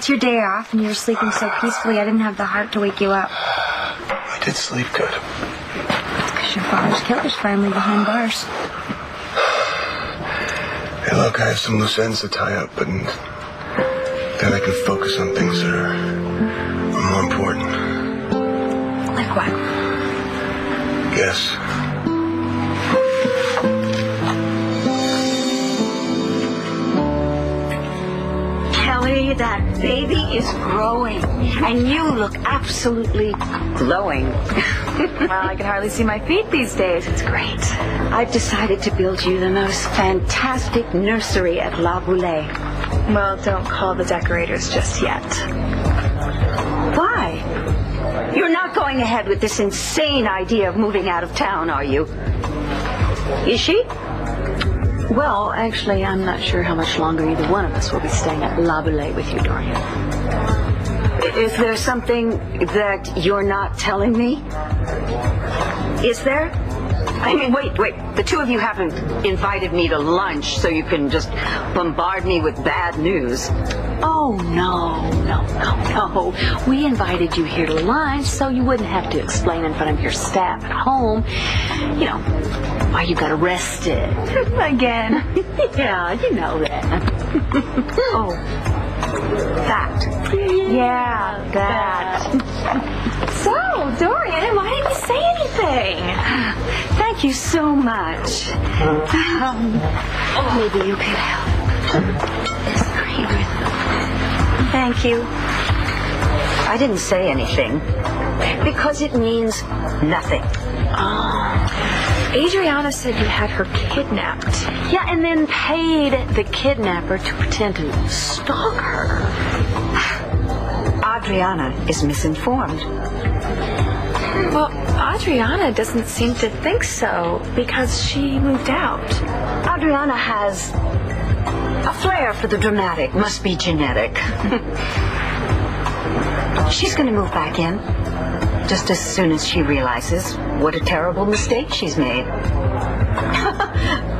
it's your day off and you were sleeping so peacefully I didn't have the heart to wake you up. I did sleep good. It's because your father's killer's finally behind bars. Hey, look, I have some loose ends to tie up, and then I can focus on things that are more important. Like what? Yes. Kelly, that baby is growing, and you look absolutely glowing. Well, I can hardly see my feet these days. It's great. I've decided to build you the most fantastic nursery at La Boulée. Well, don't call the decorators just yet. Why? You're not going ahead with this insane idea of moving out of town, are you? Is she? Well, actually, I'm not sure how much longer either one of us will be staying at La Boulée with you, Dorian. Is there something that you're not telling me? Is there? I mean, wait. The two of you haven't invited me to lunch so you can just bombard me with bad news. Oh, no. We invited you here to lunch so you wouldn't have to explain in front of your staff at home, you know, why you got arrested. Again. Yeah, you know that. Oh, that. Yeah, that. So, Dorian, why didn't you say anything? Thank you so much. Maybe you could help. Thank you. I didn't say anything because it means nothing. Adriana said you had her kidnapped. Yeah, and then paid the kidnapper to pretend to stalk her. Adriana is misinformed. Well, Adriana doesn't seem to think so because she moved out. Adriana has a flair for the dramatic. Must be genetic. She's going to move back in just as soon as she realizes what a terrible mistake she's made.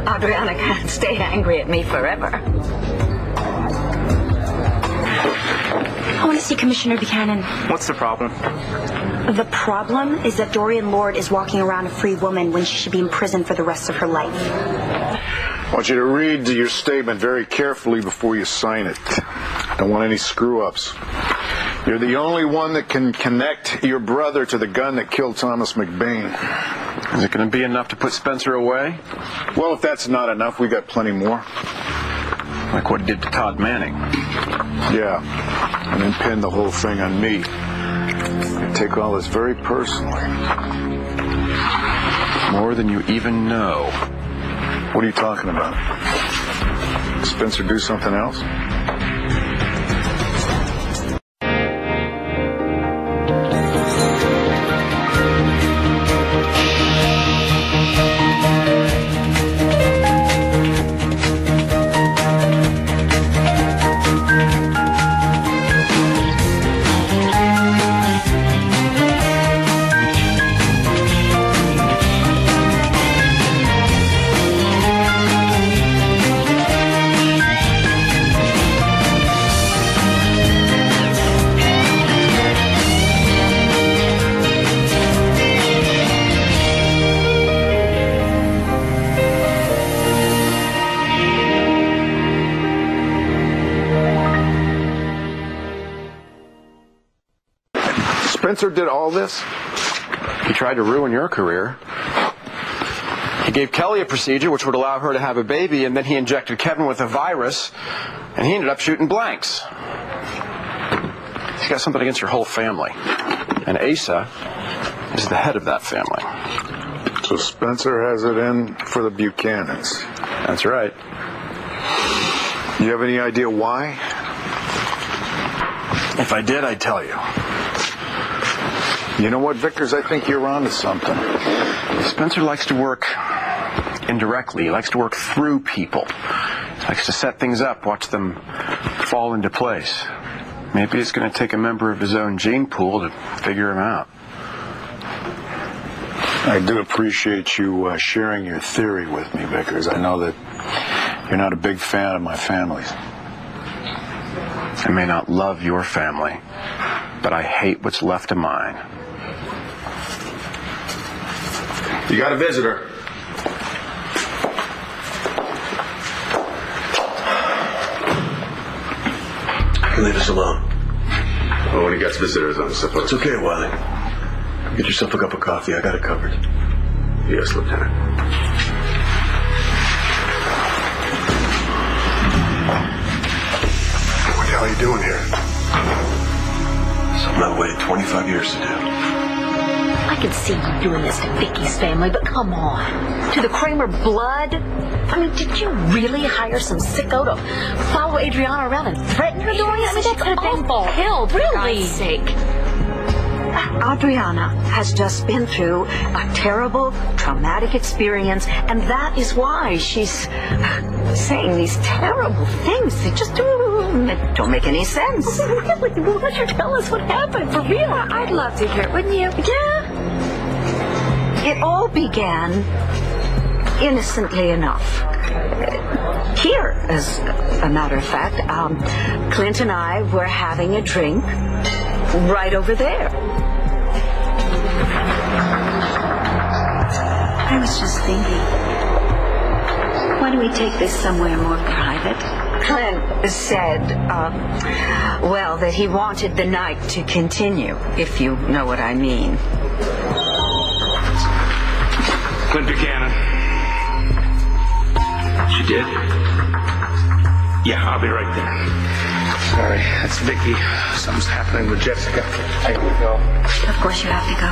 Adriana can't stay angry at me forever. I want to see Commissioner Buchanan. What's the problem? The problem is that Dorian Lord is walking around a free woman when she should be in prison for the rest of her life. I want you to read your statement very carefully before you sign it. I don't want any screw-ups. You're the only one that can connect your brother to the gun that killed Thomas McBain. Is it going to be enough to put Spencer away? Well, if that's not enough, we got plenty more. Like what he did to Todd Manning. Yeah, and then pin the whole thing on me. You take all this very personally. More than you even know. What are you talking about? Spencer do something else? Spencer did all this? He tried to ruin your career. He gave Kelly a procedure which would allow her to have a baby, and then he injected Kevin with a virus, and he ended up shooting blanks. He's got something against your whole family. And Asa is the head of that family. So Spencer has it in for the Buchanans. That's right. You have any idea why? If I did, I'd tell you. You know what, Vickers? I think you're onto something. Spencer likes to work indirectly. He likes to work through people. He likes to set things up, watch them fall into place. Maybe it's going to take a member of his own gene pool to figure him out. I do appreciate you sharing your theory with me, Vickers. I know that you're not a big fan of my family's. I may not love your family, but I hate what's left of mine. You got a visitor. Leave us alone. Well, when he gets visitors, I'm supposed. It's okay, Wiley. Get yourself a cup of coffee. I got it covered. Yes, Lieutenant. What the hell are you doing here? Something I waited 25 years to do. I could see you doing this to Vicky's family, but come on. To the Kramer blood? I mean, did you really hire some sicko to follow Adriana around and threaten her doing it? I mean, that's awful. Killed, really? For God's sake. Adriana has just been through a terrible, traumatic experience, and that is why she's saying these terrible things that just don't make any sense. Really? Well, why don't you tell us what happened, for real? I'd love to hear it, wouldn't you? Yeah. It all began innocently enough. Here, as a matter of fact, Clint and I were having a drink right over there. I was just thinking, why don't we take this somewhere more private? Clint said, well, that he wanted the night to continue, if you know what I mean. Clint Buchanan. She did? Yeah, I'll be right there. Sorry, that's Vicky. Something's happening with Jessica. I gotta go. Of course you have to go.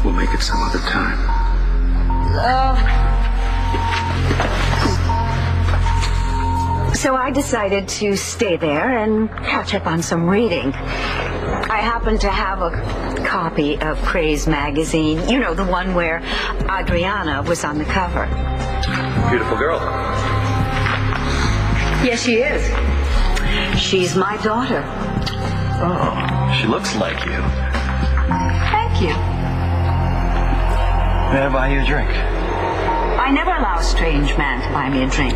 We'll make it some other time. So I decided to stay there and catch up on some reading. I happened to have a copy of Craze magazine. You know, the one where Adriana was on the cover. Beautiful girl. Yes, she is. She's my daughter. Oh, she looks like you. Thank you. May I buy you a drink? I never allow a strange man to buy me a drink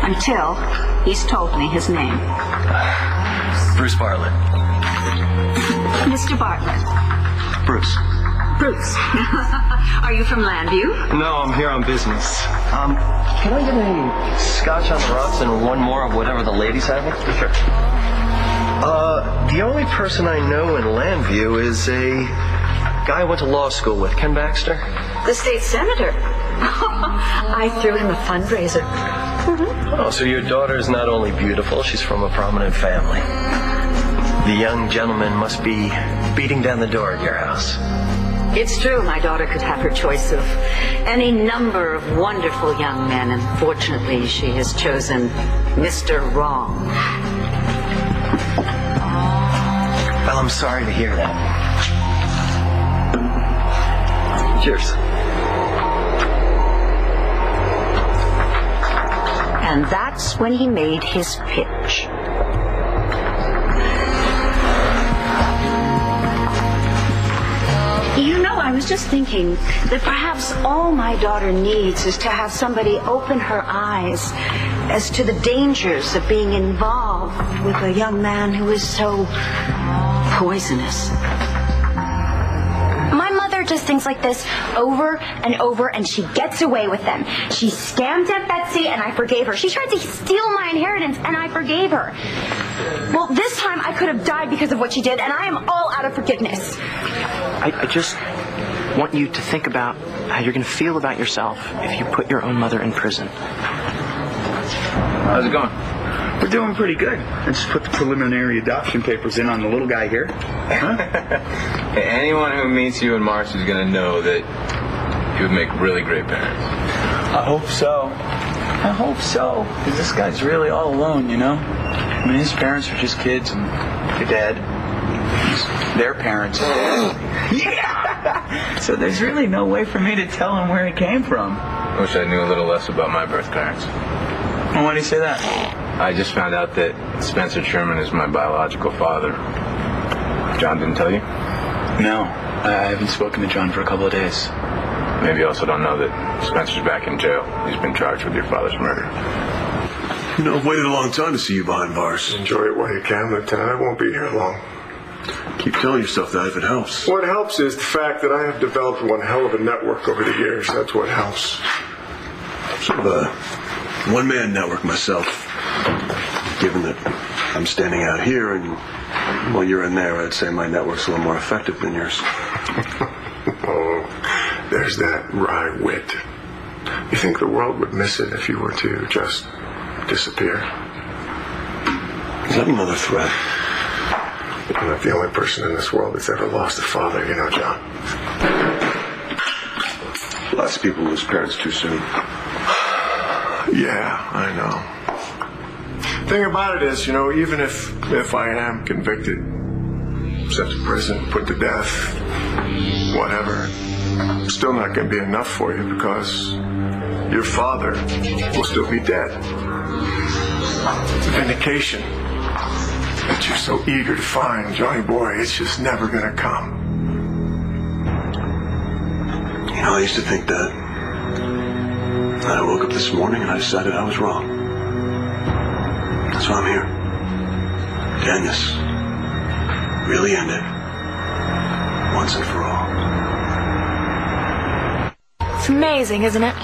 until he's told me his name. Bruce Bartlett. Mr. Bartlett. Bruce. Bruce. Are you from Landview? No, I'm here on business. Can I get a scotch on the rocks and one more of whatever the ladies have? Sure. The only person I know in Landview is a guy I went to law school with, Ken Baxter. The state senator. I threw him a fundraiser. Mm-hmm. Oh, so your daughter is not only beautiful, she's from a prominent family. The young gentleman must be beating down the door at your house. It's true, my daughter could have her choice of any number of wonderful young men, and fortunately she has chosen Mr. Wrong. Well, I'm sorry to hear that. Cheers. And that's when he made his pitch. You know, I was just thinking that perhaps all my daughter needs is to have somebody open her eyes as to the dangers of being involved with a young man who is so poisonous. My mother does things like this over and over, and she gets away with them. She scammed Aunt Betsy, and I forgave her. She tried to steal my inheritance, and I forgave her. Well, this time I could have died because of what she did, and I am all out of forgiveness. I just want you to think about how you're going to feel about yourself if you put your own mother in prison. How's it going? We're doing pretty good. I just put the preliminary adoption papers in on the little guy here. Huh? Anyone who meets you in March is going to know that you would make really great parents. I hope so. I hope so. Because this guy's really all alone, you know? I mean, his parents are just kids, and your dad, he's their parents. Yeah! So there's really no way for me to tell him where he came from. I wish I knew a little less about my birth parents. And why do you say that? I just found out that Spencer Sherman is my biological father. John didn't tell you? No, I haven't spoken to John for a couple of days. Maybe you also don't know that Spencer's back in jail. He's been charged with your father's murder. You know, I've waited a long time to see you behind bars. Enjoy it while you can, Lieutenant. I won't be here long. Keep telling yourself that if it helps. What helps is the fact that I have developed one hell of a network over the years. That's what helps. Sort of a one-man network myself. Given that I'm standing out here and while you're in there, I'd say my network's a little more effective than yours. Oh, there's that wry wit. You think the world would miss it if you were to just disappear? Is that another threat? I'm not the only person in this world that's ever lost a father, you know, John. Lots of people lose parents too soon. Yeah, I know. The thing about it is, you know, even if I am convicted, sent to prison, put to death, whatever, it's still not going to be enough for you because your father will still be dead. The vindication that you're so eager to find, Johnny boy, it's just never going to come. You know, I used to think that. And I woke up this morning and I decided I was wrong. So I'm here. To end this. Really end it. Once and for all. It's amazing, isn't it?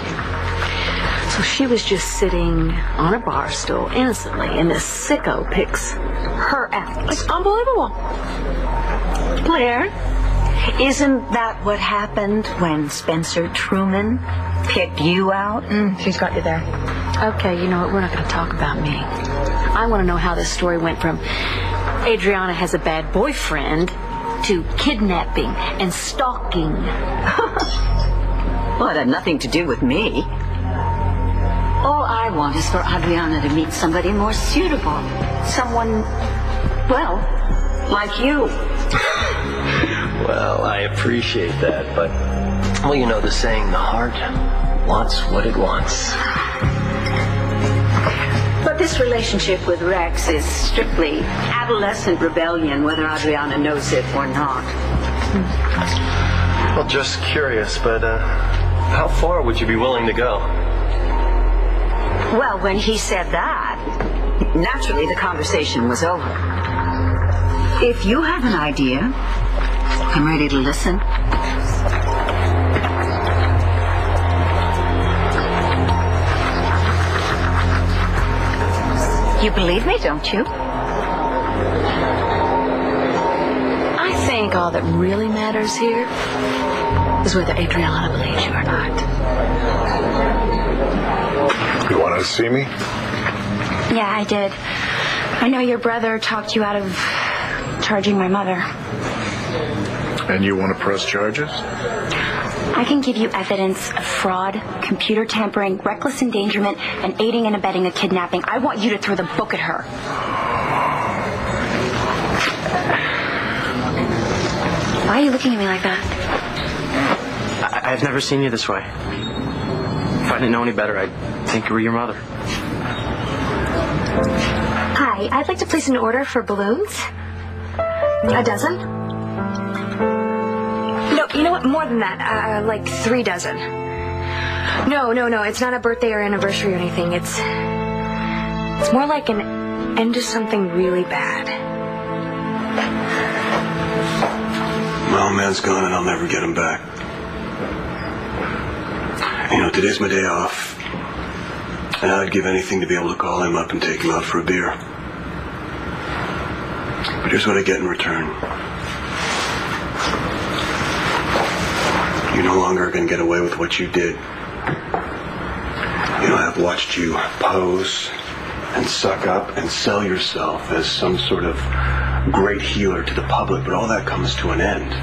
So she was just sitting on a bar stool innocently, and this sicko picks her out. It's unbelievable. Blair, isn't that what happened when Spencer Truman picked you out? She's got you there. Okay, you know what? We're not going to talk about me. I want to know how this story went from Adriana has a bad boyfriend to kidnapping and stalking. Well, it had nothing to do with me. All I want is for Adriana to meet somebody more suitable. Someone, well, like you. Well, I appreciate that, but, well, you know the saying, the heart wants what it wants. But this relationship with Rex is strictly adolescent rebellion, whether Adriana knows it or not. Well, just curious, but how far would you be willing to go? Well, when he said that, naturally the conversation was over. If you have an idea, I'm ready to listen. You believe me, don't you? I think all that really matters here is whether Adriana believes you or not. You wanted to see me? Yeah, I did. I know your brother talked you out of charging my mother. And you want to press charges? I can give you evidence of fraud, computer tampering, reckless endangerment, and aiding and abetting a kidnapping. I want you to throw the book at her. Why are you looking at me like that? I've never seen you this way. If I didn't know any better, I'd think you were your mother. Hi, I'd like to place an order for balloons. A dozen? No, you know what? More than that. Like 3 dozen. No. It's not a birthday or anniversary or anything. It's more like an end to something really bad. Well, man's gone and I'll never get him back. You know, today's my day off. And I'd give anything to be able to call him up and take him out for a beer. But here's what I get in return. You're no longer going to get away with what you did. You know, I've watched you pose and suck up and sell yourself as some sort of great healer to the public, but all that comes to an end.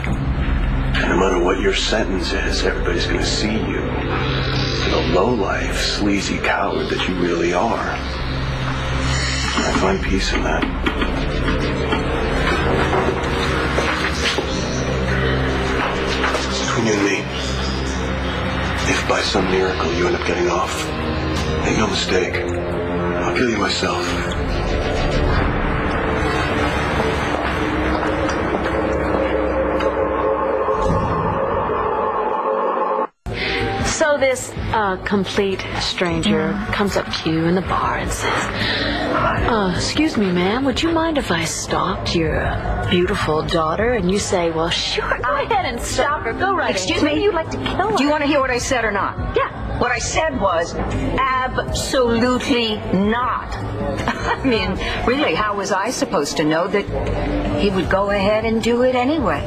And no matter what your sentence is, everybody's going to see you for the low-life, sleazy coward that you really are. I find peace in that. Between you and me, if by some miracle you end up getting off, make no mistake, I'll kill you myself. So this A complete stranger comes up to you in the bar and says, excuse me, ma'am, would you mind if I stopped your beautiful daughter? And you say, well, sure, go ahead and stop her. Go right Excuse me? You'd like to kill her. Do you want to hear what I said or not? Yeah. What I said was absolutely not. I mean, really, how was I supposed to know that he would go ahead and do it anyway?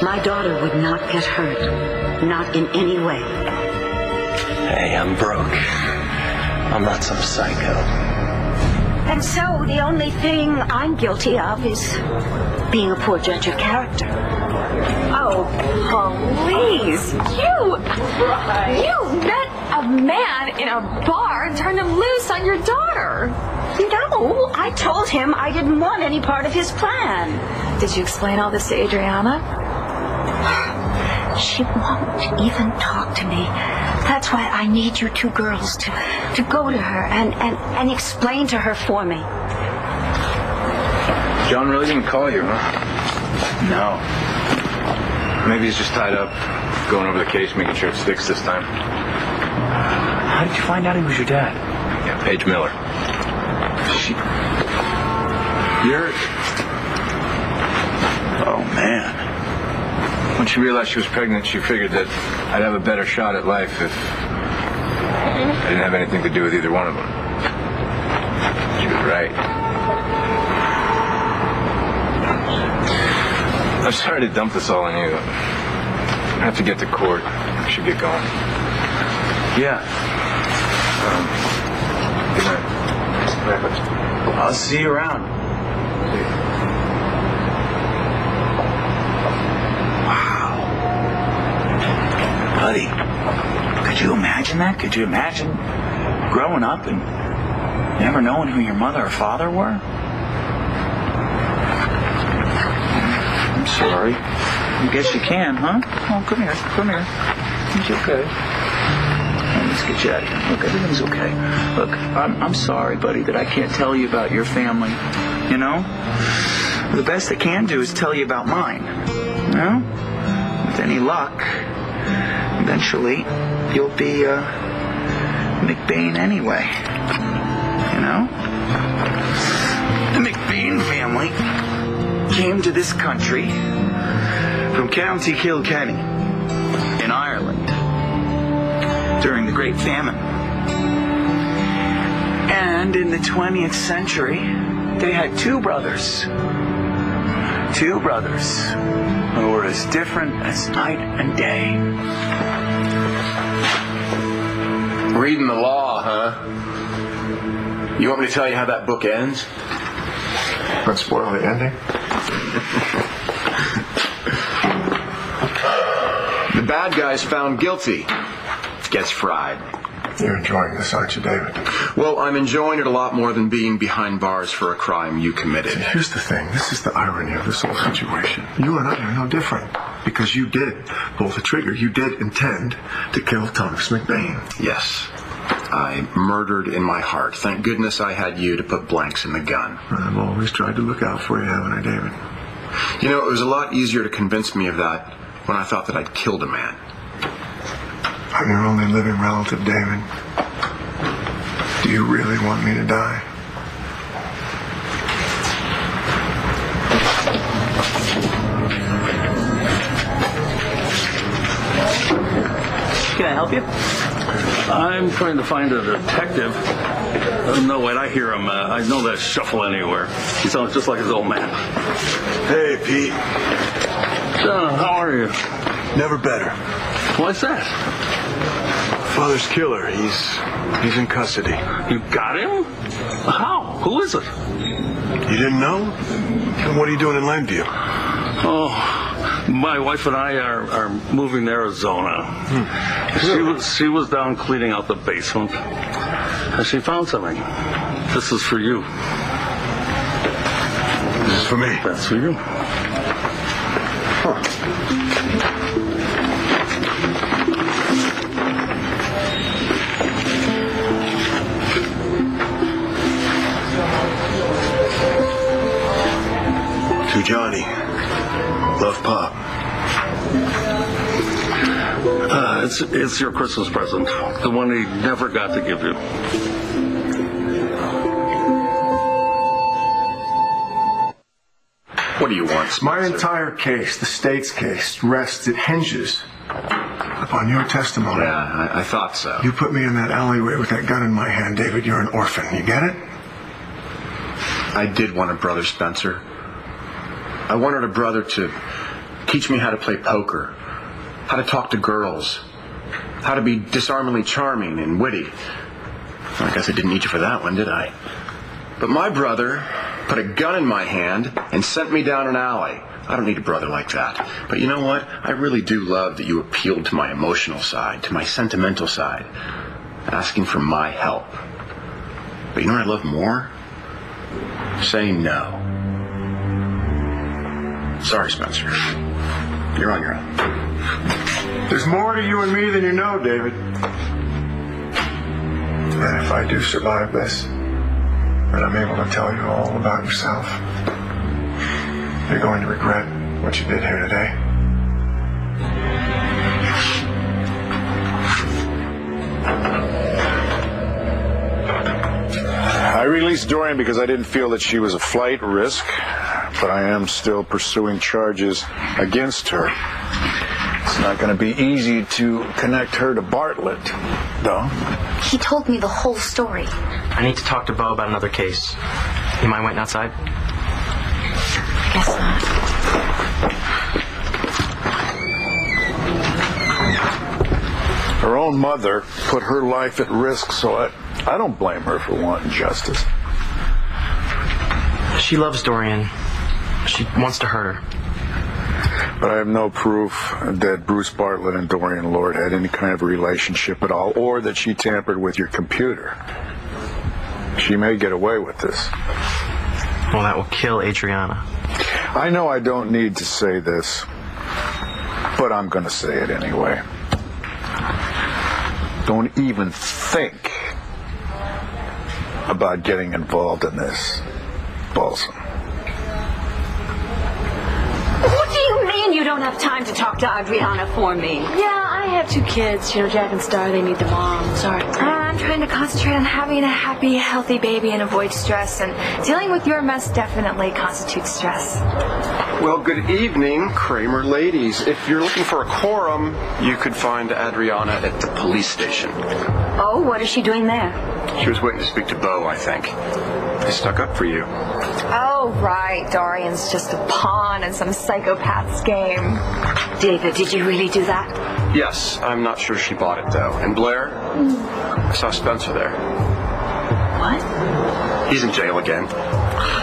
My daughter would not get hurt. Not in any way. Hey, I'm broke. I'm not some psycho. And so the only thing I'm guilty of is being a poor judge of character. Oh, please. You met a man in a bar and turned him loose on your daughter. No, I told him I didn't want any part of his plan. Did you explain all this to Adriana? She won't even talk to me. That's why I need you two girls to go to her and explain to her for me. John really didn't call you, huh? No. Maybe he's just tied up, going over the case, making sure it sticks this time. How did you find out he was your dad? Yeah, Paige Miller. You're... Oh, man. When she realized she was pregnant, she figured that I'd have a better shot at life if I didn't have anything to do with either one of them. She was right. I'm sorry to dump this all on you. I have to get to court. I should get going. Yeah. Good night. I'll see you around. Buddy, could you imagine that? Could you imagine growing up and never knowing who your mother or father were? I'm sorry. I guess you can, huh? Oh, come here. It's okay. Let's get you out of here. Look, everything's okay. Look, I'm sorry, buddy, that I can't tell you about your family. You know? The best I can do is tell you about mine. You know? With any luck, eventually you'll be McBain anyway. You know? The McBain family came to this country from County Kilkenny in Ireland during the Great Famine. And in the 20th century, they had two brothers. Two brothers who were as different as night and day. Reading the law, huh? You want me to tell you how that book ends? Let's spoil the ending. The bad guy's found guilty. Gets fried. You're enjoying this, aren't you, David? Well, I'm enjoying it a lot more than being behind bars for a crime you committed. Here's the thing. This is the irony of this whole situation. You and I are no different. Because you did pull the trigger. You did intend to kill Thomas McBain. Yes. I murdered in my heart. Thank goodness I had you to put blanks in the gun. I've always tried to look out for you, haven't I, David? You know, it was a lot easier to convince me of that when I thought that I'd killed a man. I'm your only living relative, David. Do you really want me to die? Can I help you? I'm trying to find a detective. No, wait, I hear him. I know that shuffle anywhere. He sounds just like his old man. Hey, Pete. How are you? Never better. What's that? Father's killer. He's in custody. You got him? How? Who is it? You didn't know? What are you doing in Langview? Oh, my wife and I are moving to Arizona. She was down cleaning out the basement, and she found something. This is for you. This is for me? That's for you. Huh. To Johnny. Love, Pop. It's your Christmas present. The one he never got to give you. What do you want, Spencer? My entire case, the state's case, rests, it hinges upon your testimony. Yeah, I thought so. You put me in that alleyway with that gun in my hand, David. You're an orphan. You get it? I did want a brother, Spencer. I wanted a brother to teach me how to play poker, how to talk to girls, how to be disarmingly charming and witty. Well, I guess I didn't need you for that one, did I? But my brother put a gun in my hand and sent me down an alley. I don't need a brother like that. But you know what? I really do love that you appealed to my emotional side, to my sentimental side, asking for my help. But you know what I love more? Saying no. Sorry, Spencer. You're on your own. There's more to you and me than you know, David. And if I do survive this, and I'm able to tell you all about yourself, you're going to regret what you did here today. I released Dorian because I didn't feel that she was a flight risk, but I am still pursuing charges against her. It's not going to be easy to connect her to Bartlett, though. He told me the whole story. I need to talk to Bo about another case. You mind waiting outside? Guess not. Her own mother put her life at risk, so I don't blame her for wanting justice. She loves Dorian. She wants to hurt her. But I have no proof that Bruce Bartlett and Dorian Lord had any kind of a relationship at all, or that she tampered with your computer. She may get away with this. Well, that will kill Adriana. I know I don't need to say this, but I'm going to say it anyway. Don't even think about getting involved in this, Balsam. What do you mean you don't have time to talk to Adriana for me? Yeah, I have 2 kids. Jack and Star, they need the mom. Sorry. I'm trying to concentrate on having a happy, healthy baby and avoid stress, and dealing with your mess definitely constitutes stress. Well, good evening, Kramer ladies. If you're looking for a quorum, you could find Adriana at the police station. Oh, what is she doing there? She was waiting to speak to Bo, I think. I stuck up for you. Oh, right. Dorian's just a pawn in some psychopath's game. David, did you really do that? Yes, I'm not sure she bought it, though. And Blair? I saw Spencer there. What? He's in jail again.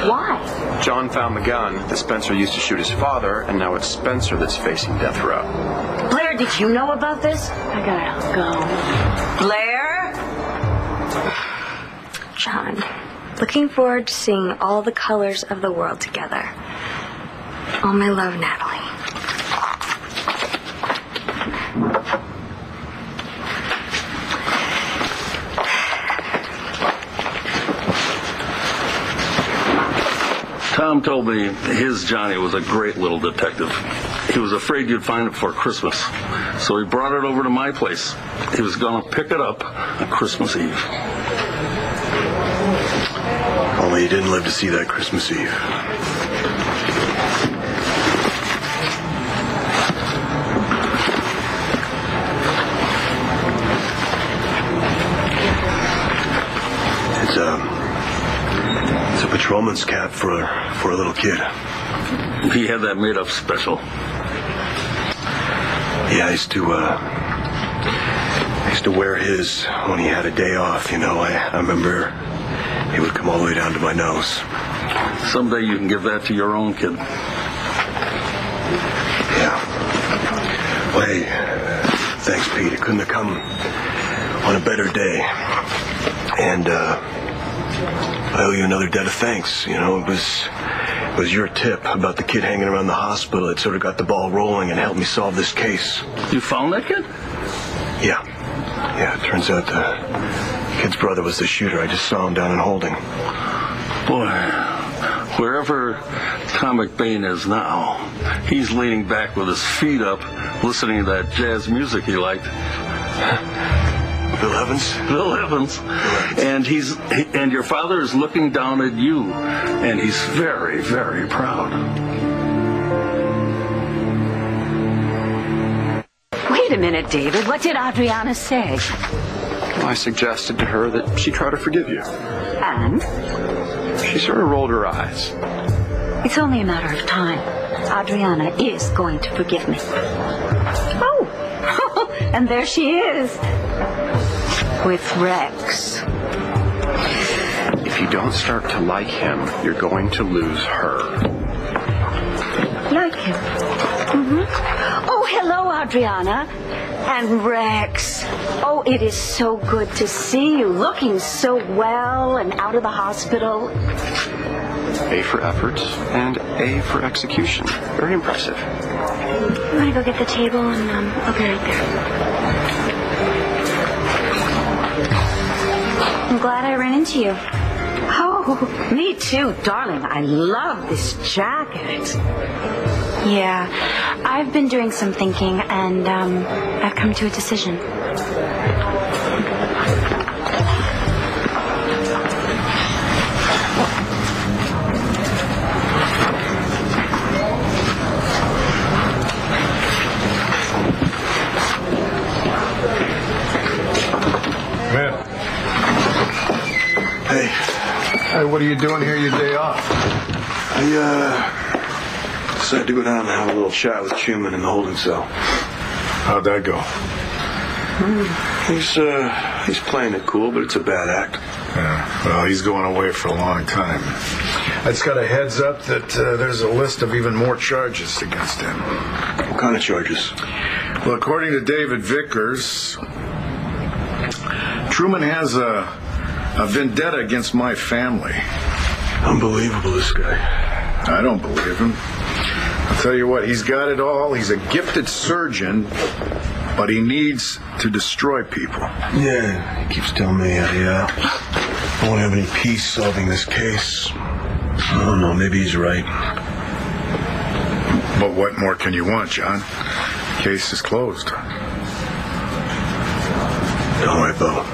Why? John found the gun that Spencer used to shoot his father, and now it's Spencer that's facing death row. Blair, did you know about this? I gotta go. Blair? John, looking forward to seeing all the colors of the world together. All my love, Natalie. Tom told me his Johnny was a great little detective. He was afraid you'd find it for Christmas, so he brought it over to my place. He was going to pick it up on Christmas Eve. Only he didn't live to see that Christmas Eve. It's a patrolman's cap for a little kid. He had that made up special. Yeah, I used to wear his when he had a day off, you know. I remember he would come all the way down to my nose. Someday you can give that to your own kid. Yeah. Well, hey, thanks, Pete. It couldn't have come on a better day. And I owe you another debt of thanks. You know, it was your tip about the kid hanging around the hospital that sort of got the ball rolling and helped me solve this case. You found that kid? Yeah. Yeah, it turns out the kid's brother was the shooter. I just saw him down in holding. Boy, Wherever Tom McBain is now, he's leaning back with his feet up, listening to that jazz music he liked. Bill Evans? Bill Evans. And and your father is looking down at you, and he's very, very proud. Wait a minute, David. What did Adriana say? Well, I suggested to her that she try to forgive you. And? She sort of rolled her eyes. It's only a matter of time. Adriana is going to forgive me. Oh, and there she is. With Rex. If you don't start to like him, you're going to lose her. Like him? Mm-hmm. Oh, hello, Adriana. And Rex. Oh, it is so good to see you. Looking so well and out of the hospital. A for effort and A for execution. Very impressive. I'm going to go get the table and I'll be right there. I'm glad I ran into you. Oh, me too, darling. I love this jacket. Yeah, I've been doing some thinking, and I've come to a decision. Man. Hey, what are you doing here your day off? I decided to go down and have a little chat with Truman in the holding cell. How'd that go? He's playing it cool, but it's a bad act. Yeah, well, he's going away for a long time. I just got a heads up that there's a list of even more charges against him. What kind of charges? Well, according to David Vickers, Truman has a vendetta against my family. Unbelievable, this guy. I don't believe him. I'll tell you what, he's got it all. He's a gifted surgeon, but he needs to destroy people. Yeah, he keeps telling me I won't have any peace solving this case. I don't know, maybe he's right. But what more can you want, John? Case is closed. Don't worry, Bo.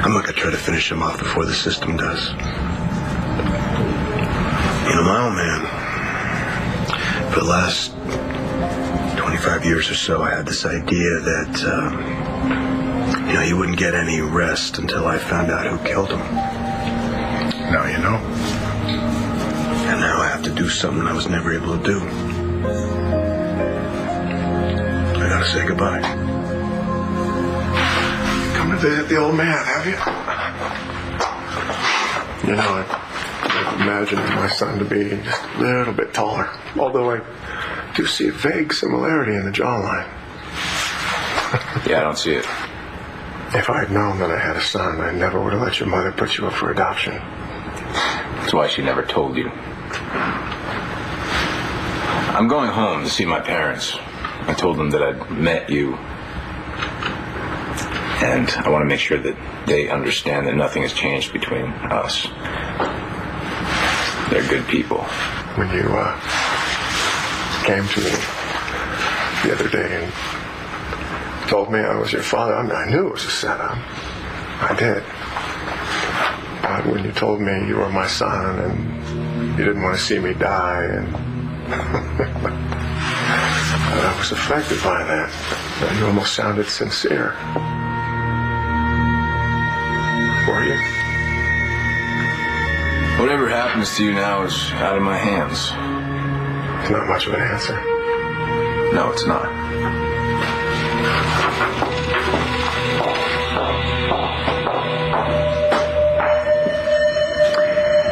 I'm not going to try to finish him off before the system does. You know, my old man, for the last 25 years or so, I had this idea that, he wouldn't get any rest until I found out who killed him. Now you know. And now I have to do something I was never able to do. I got to say goodbye. Come to visit the old man, have you? You know, I've imagined my son to be just a little bit taller. Although I do see a vague similarity in the jawline. Yeah, I don't see it. If I had known that I had a son, I never would have let your mother put you up for adoption. That's why she never told you. I'm going home to see my parents. I told them that I'd met you. And I want to make sure that they understand that nothing has changed between us. They're good people. When you came to me the other day and told me I was your father, I knew it was a setup. I did. But when you told me you were my son and you didn't want to see me die, and I was affected by that. You almost sounded sincere. Were you? Whatever happens to you now is out of my hands. It's not much of an answer. No, it's not.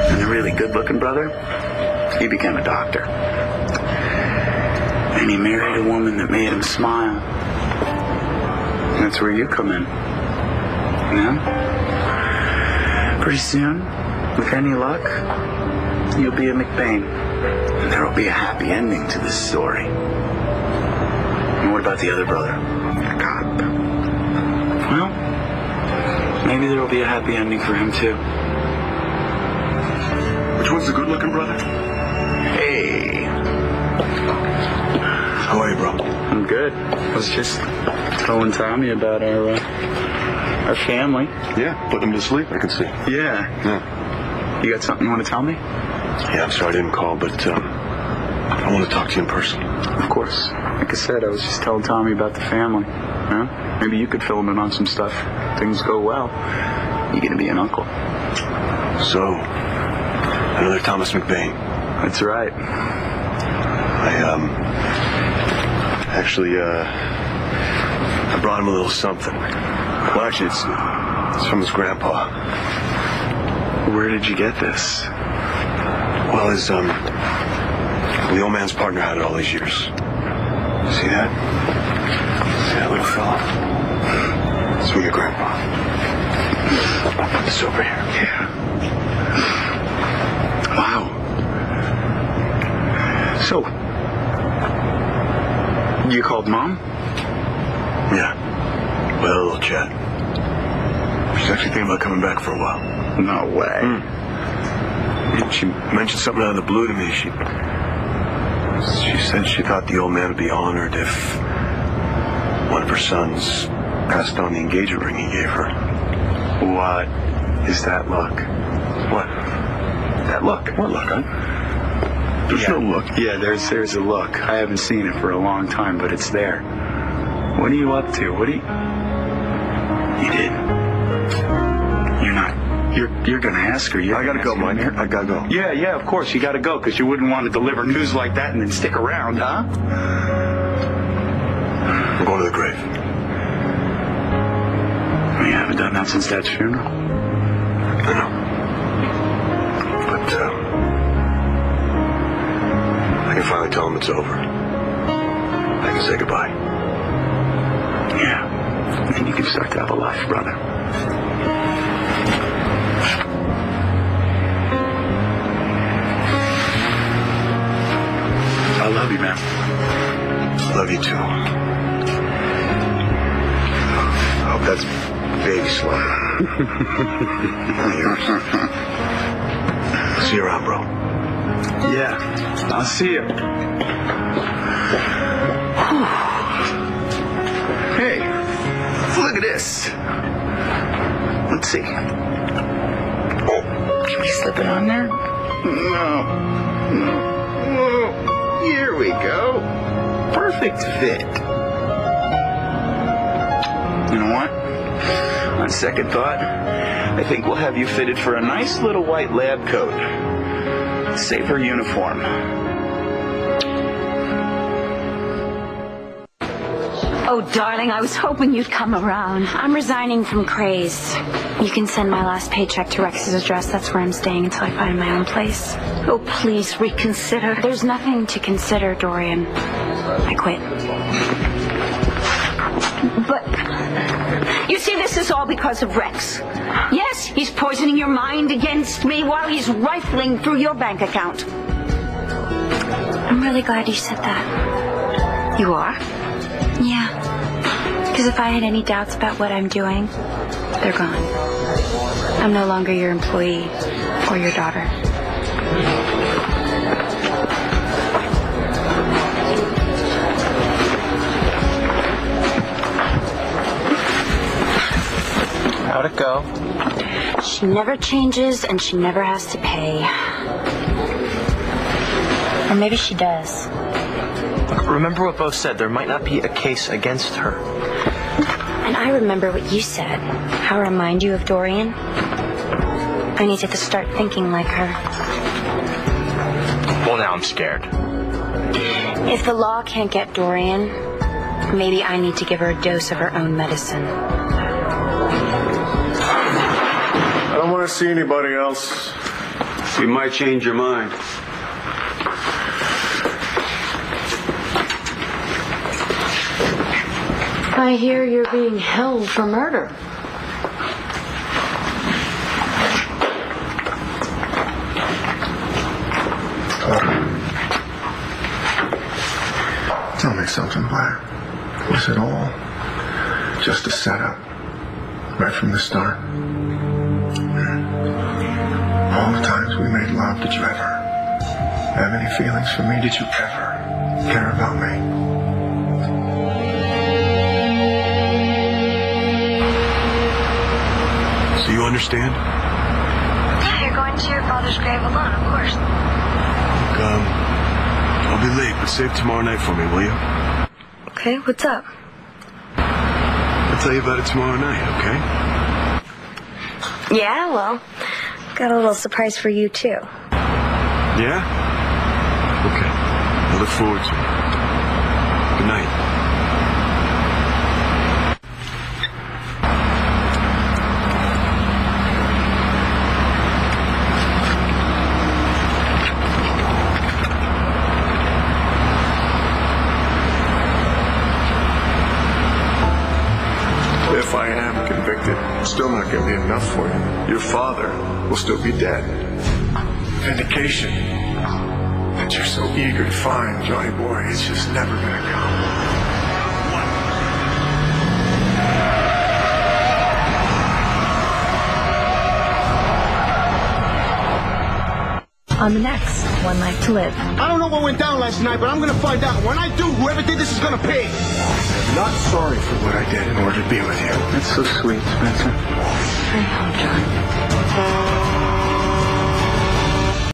And the really good-looking brother, he became a doctor. And he married a woman that made him smile. And that's where you come in. You know? Pretty soon, with any luck, you'll be a McBain. And there will be a happy ending to this story. And what about the other brother? The cop. Well, maybe there will be a happy ending for him too. Which one's How's the good-looking brother? Hey. How are you, bro? I'm good. I was just telling Tommy about our family. Yeah, putting him to sleep, I can see. Yeah. You got something you want to tell me? Yeah, I'm sorry I didn't call, but I want to talk to you in person. Of course. Like I said, I was just telling Tommy about the family. Huh? Maybe you could fill him in on some stuff. Things go well. You're going to be an uncle. So, another Thomas McBain. That's right. I brought him a little something. Well, actually, it's from his grandpa. Where did you get this? Well, the old man's partner had it all these years. See that? See that little fella? It's from your grandpa. I'll put this over here. Yeah. Wow. So, you called Mom? Yeah. We had a little chat. She's actually thinking about coming back for a while. No way. She mentioned something out of the blue to me. She said she thought the old man would be honored if one of her sons passed on the engagement ring he gave her. What is that look? What? That look. What look, huh? There's no look. Yeah, there's a look. I haven't seen it for a long time, but it's there. What are you up to? What are you... You did. You're not... You're gonna ask her. I gotta go, Mike. I gotta go. Yeah, of course. You gotta go, because you wouldn't want to deliver news like that and then stick around, huh? We're going to the grave. You haven't done that since Dad's funeral? I know. But, I can finally tell him it's over. I can say goodbye. Yeah. And then you can start to have a life, brother. I love you, man. Love you, too. I hope that's baby slow. Yours. See you around, bro. Yeah, I'll see you. Hey, look at this. Let's see. Oh, can we slip it on there? No. Whoa. Here we go. Perfect fit. You know what? On second thought, I think we'll have you fitted for a nice little white lab coat. Save her uniform. Oh, darling, I was hoping you'd come around. I'm resigning from Craze. You can send my last paycheck to Rex's address. That's where I'm staying until I find my own place. Oh, please reconsider. There's nothing to consider, Dorian. I quit. But you see, this is all because of Rex. Yes, he's poisoning your mind against me while he's rifling through your bank account. I'm really glad you said that. You are? Yeah. Because if I had any doubts about what I'm doing, they're gone. I'm no longer your employee or your daughter. How'd it go? She never changes and she never has to pay. Or maybe she does. Look, remember what Bo said. There might not be a case against her. And I remember what you said. How I remind you of Dorian. I need to start thinking like her. Well, now I'm scared. If the law can't get Dorian, maybe I need to give her a dose of her own medicine. I don't want to see anybody else. You might change your mind. I hear you're being held for murder. Tell me something, Blair. Was it all just a setup? Right from the start? All the times we we made love, did you ever have any feelings for me? Did you ever care about me? So you understand? Yeah, you're going to your father's grave alone, of course. Look, I'll be late, but save tomorrow night for me, will you? Okay, what's up? I'll tell you about it tomorrow night, okay? Yeah, well, got a little surprise for you, too. Yeah? Okay. I look forward to it. Good night. If I am convicted, it's still not going to be enough for you. Your father will still be dead. Vindication that you're so eager to find, Johnny boy, it's just never going to come. On the next One Life to Live. I don't know what went down last night, but I'm gonna find out. When I do, whoever did this is gonna pay. I'm not sorry for what I did in order to be with you. That's so sweet, Spencer. Hurry home, John.